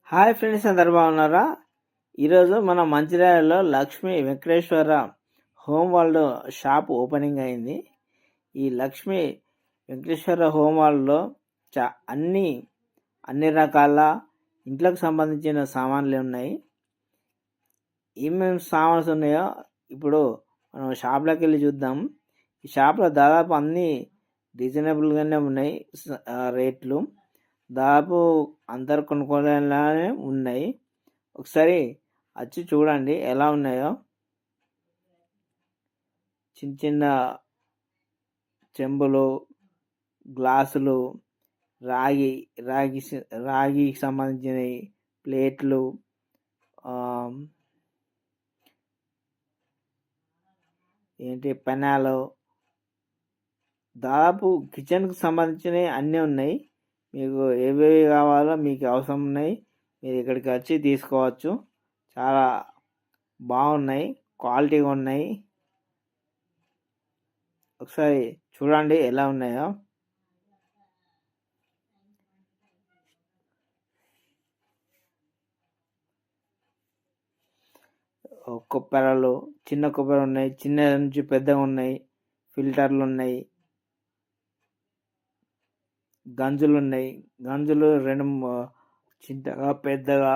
Hi friends, అందరు బాగున్నారా? ఈరోజు మన మంచిర్యాలలో Lakshmi Venkateshwara home world shop opening అయింది. ఈ లక్ష్మీ వెంకటేశ్వర హోమ్ వరల్డ్లో అన్ని రకాల ఇంట్లోకి సంబంధించిన సామాన్లు ఉన్నాయి. ఏమేమి సామాన్స్ ఉన్నాయో ఇప్పుడు మనం షాప్లోకి వెళ్ళి చూద్దాం. ఈ షాప్లో దాదాపు అన్నీ రీజనబుల్గానే ఉన్నాయి రేట్లు. దాదాపు అందరు కొనుక్కోలేలానే ఉన్నాయి. ఒకసారి వచ్చి చూడండి ఎలా ఉన్నాయో. చిన్న చిన్న చెంబులు, గ్లాసులు, రాగికి సంబంధించినవి, ప్లేట్లు, పెనాలు, దాదాపు కిచెన్కి సంబంధించినవి అన్నీ ఉన్నాయి. మీకు ఏవేవి కావాలో మీకు అవసరం ఉన్నాయి, మీరు ఇక్కడికి వచ్చి తీసుకోవచ్చు. చాలా బాగున్నాయి, క్వాలిటీగా ఉన్నాయి. ఒకసారి చూడండి ఎలా ఉన్నాయో. కొబ్బెరలు, చిన్న కొబ్బరి ఉన్నాయి, చిన్న నుంచి పెద్దగా ఉన్నాయి. ఫిల్టర్లు ఉన్నాయి, గంజులు ఉన్నాయి. గంజులు రెండు చిన్నగా, పెద్దగా,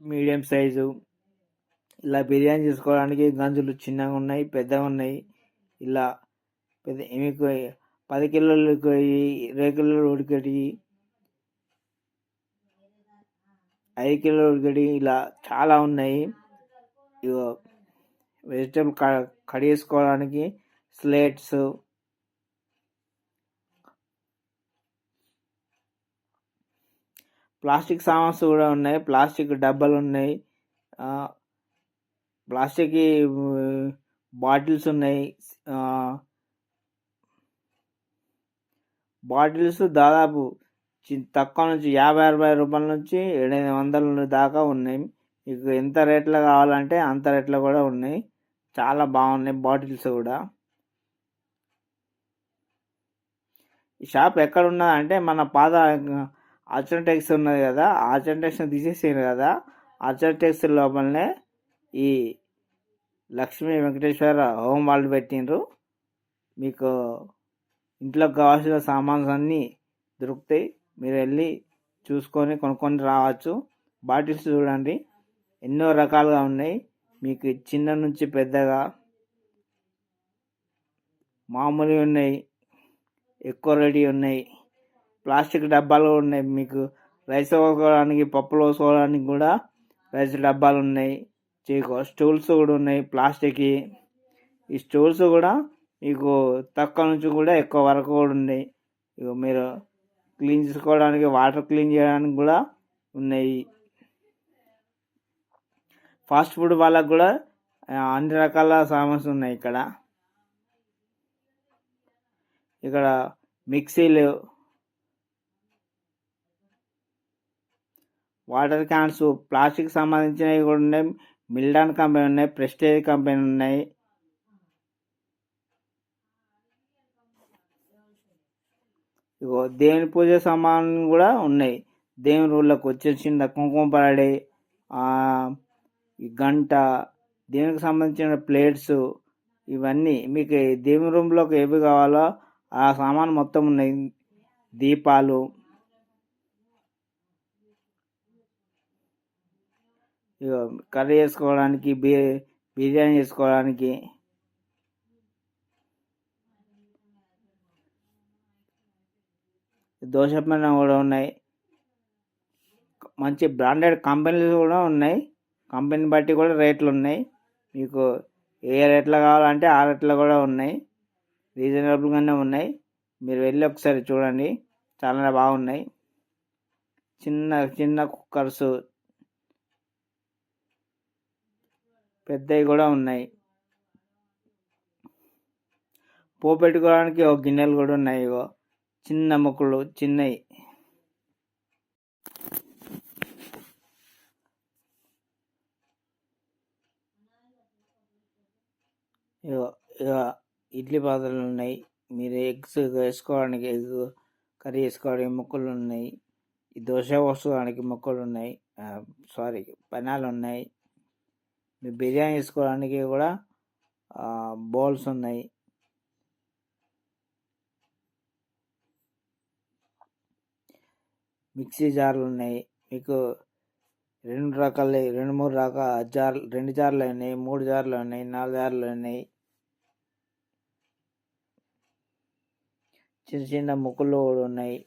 మీడియం సైజు. ఇలా బిర్యానీ చేసుకోవడానికి గంజులు చిన్నగా ఉన్నాయి, పెద్దగా ఉన్నాయి. ఇలా మీకు 10 కిలోలు 20 కిలోలు ఉడికటి, 5 కిలోలు ఉడికటి, ఇలా చాలా ఉన్నాయి. వెజిటబుల్ కడిగేసుకోవడానికి స్లేట్స్, ప్లాస్టిక్ సామాన్స్ కూడా ఉన్నాయి. ప్లాస్టిక్ డబ్బాలు ఉన్నాయి, ప్లాస్టిక్ బాటిల్స్ ఉన్నాయి. బాటిల్స్ దాదాపు తక్కువ నుంచి 50-60 రూపాయల నుంచి 800 దాకా ఉన్నాయి. మీకు ఎంత రేట్లో కావాలంటే అంత రేట్లో కూడా ఉన్నాయి. చాలా బాగున్నాయి బాటిల్స్ కూడా. ఈ షాప్ ఎక్కడ ఉన్నదంటే మన పాత ఆర్చర్టెక్స్ ఉన్నది కదా, ఆర్చర్టెక్స్ తీసేసారు కదా, ఆర్చర్టెక్స్ లోపలనే ఈ లక్ష్మీ వెంకటేశ్వర హోమ్ వరల్డ్ పెట్టిండ్రు. మీకు ఇంట్లోకి కావాల్సిన సామాన్స్ అన్నీ దొరుకుతాయి. మీరు వెళ్ళి చూసుకొని కొనుక్కొని రావచ్చు. బాటిల్స్ చూడండి ఎన్నో రకాలుగా ఉన్నాయి. మీకు చిన్న నుంచి పెద్దగా మామూలు ఉన్నాయి, ఎక్కువ రెడీ ఉన్నాయి. ప్లాస్టిక్ డబ్బాలు ఉన్నాయి. మీకు రైస్ వేసుకోవడానికి, పప్పులు వేసుకోవడానికి కూడా రైస్ డబ్బాలు ఉన్నాయి. స్టూల్స్ కూడా ఉన్నాయి ప్లాస్టిక్. ఈ స్టూల్స్ కూడా మీకు తక్కువ నుంచి కూడా ఎక్కువ వరకు కూడా ఉన్నాయి. మీరు క్లీన్ చేసుకోవడానికి, వాటర్ క్లీన్ చేయడానికి కూడా ఉన్నాయి. ఫాస్ట్ ఫుడ్ వాళ్ళకు కూడా అన్ని రకాల సామాన్స్ ఉన్నాయి. ఇక్కడ మిక్సీలు, వాటర్ క్యాన్స్, ప్లాస్టిక్ సంబంధించినవి కూడా ఉన్నాయి. మిల్డాన్ కంపెనీ ఉన్నాయి, ప్రెస్టేజ్ కంపెనీ ఉన్నాయి. దేవుని పూజ సామాన్లు కూడా ఉన్నాయి. దేవుని రూళ్ళకు చిన్న కుంకుమ పరడి, గంట, దేవునికి సంబంధించిన ప్లేట్స్, ఇవన్నీ మీకు దేవుని రూమ్లోకి ఏవి కావాలో ఆ సామాన్ మొత్తం ఉన్నాయి. దీపాలు, కర్రీ చేసుకోవడానికి, బిర్యానీ చేసుకోవడానికి, దోశ పైన కూడా ఉన్నాయి. మంచి బ్రాండెడ్ కంపెనీలు కూడా ఉన్నాయి. కంపెనీ బట్టి కూడా రేట్లు ఉన్నాయి. మీకు ఏ రేట్లో కావాలంటే ఆ రేట్లో కూడా ఉన్నాయి. రీజనబుల్గానే ఉన్నాయి. మీరు వెళ్ళి ఒకసారి చూడండి, చాలా బాగున్నాయి. చిన్న చిన్న కుక్కర్స్, పెద్దవి కూడా ఉన్నాయి. పోపెట్టుకోవడానికి ఒక గిన్నెలు కూడా ఉన్నాయి. చిన్న ముక్కలు చిన్నవి. ఇడ్లీ పాత్రలు ఉన్నాయి. మీరు ఎగ్స్ వేసుకోవడానికి, ఎగ్ కర్రీ వేసుకోవడానికి ముక్కలు ఉన్నాయి. ఈ దోశ పోసుకోవడానికి మొక్కలు ఉన్నాయి, సారీ పెనాలు ఉన్నాయి. మీ బిర్యానీ వేసుకోవడానికి కూడా బౌల్స్ ఉన్నాయి. మిక్సీ జార్లు ఉన్నాయి. మీకు 2 రకాల జార్లు, 2 జార్లు ఉన్నాయి, 3 జార్లు ఉన్నాయి, 4 జార్లు ఉన్నాయి. చిన్న చిన్న ముక్కులు కూడా ఉన్నాయి,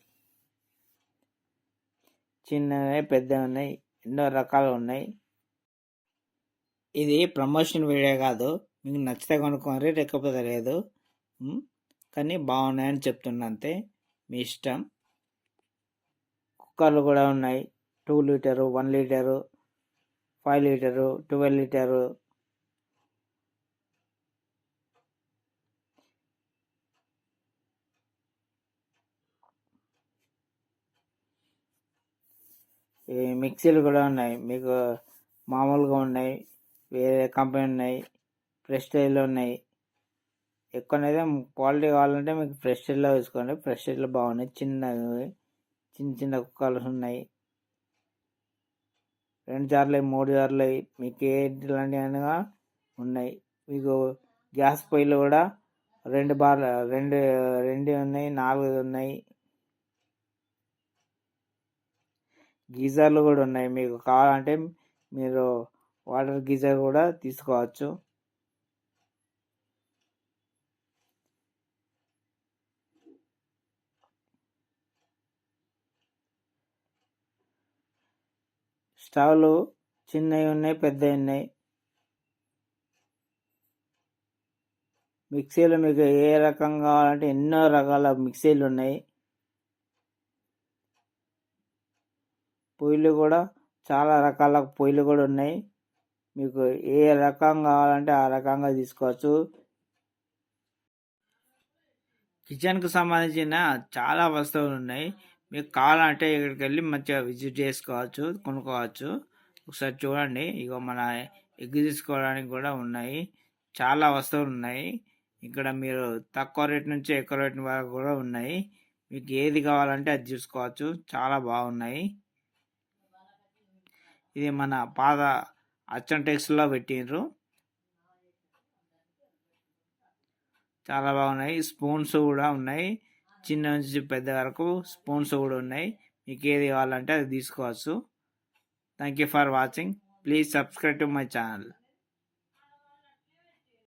చిన్నవి పెద్దవి ఉన్నాయి, ఎన్నో రకాలు ఉన్నాయి. ఇది ప్రమోషన్ వీడియో కాదు, మీకు నచ్చితే కొనుక్కోండి, లేకపోతే లేదు. కానీ బాగున్నాయని చెప్తున్నా అంతే, మీ ఇష్టం. కుక్కర్లు కూడా ఉన్నాయి, 2 లీటరు, 1 లీటరు, 5 లీటరు, 12 లీటరు. ఈ మిక్సీలు కూడా ఉన్నాయి, మీకు మామూలుగా ఉన్నాయి, వేరే కంపెనీ ఉన్నాయి, ప్రెస్టేజ్లో ఉన్నాయి. ఎక్కువనైతే క్వాలిటీ కావాలంటే మీకు ప్రెస్టేజ్లో వేసుకోండి, ప్రెస్టేజ్లో బాగున్నాయి. చిన్న చిన్న కుక్కర్లు ఉన్నాయి, 2 జార్లు, 3 జార్లు, మీకు ఎలాంటివైనా ఉన్నాయి. మీకు గ్యాస్ పొయ్యిలు కూడా 2 ఉన్నాయి, 4 ఉన్నాయి. గీజర్లు కూడా ఉన్నాయి, మీకు కావాలంటే మీరు వాటర్ గీజర్ కూడా తీసుకోవచ్చు. స్టవ్లు చిన్నవి ఉన్నాయి, పెద్దవి ఉన్నాయి. మిక్సీలు మీకు ఏ రకం కావాలంటే ఎన్నో రకాల మిక్సీలు ఉన్నాయి. పొయ్యిలు కూడా చాలా రకాల పొయ్యిలు కూడా ఉన్నాయి, మీకు ఏ రకం కావాలంటే ఆ రకంగా తీసుకోవచ్చు. కిచెన్కు సంబంధించిన చాలా వస్తువులు ఉన్నాయి, మీకు కావాలంటే ఇక్కడికి వెళ్ళి మంచిగా విజిట్ చేసుకోవచ్చు, కొనుక్కోవచ్చు. ఒకసారి చూడండి, ఇగో మన ఎగ్ తీసుకోవడానికి కూడా ఉన్నాయి, చాలా వస్తువులు ఉన్నాయి ఇక్కడ. మీరు తక్కువ రేట్ నుంచి ఎక్కువ రేట్ వరకు కూడా ఉన్నాయి, మీకు ఏది కావాలంటే అది చూసుకోవచ్చు, చాలా బాగున్నాయి. ఇది మన పాత అచ్చన్ టెక్స్లో పెట్టిండ్రు, చాలా బాగున్నాయి. స్పూన్స్ కూడా ఉన్నాయి, చిన్న నుంచి పెద్ద వరకు స్పూన్స్ కూడా ఉన్నాయి, మీకు ఏది కావాలంటే అది తీసుకోవచ్చు. Thank you for watching. Please subscribe to my channel.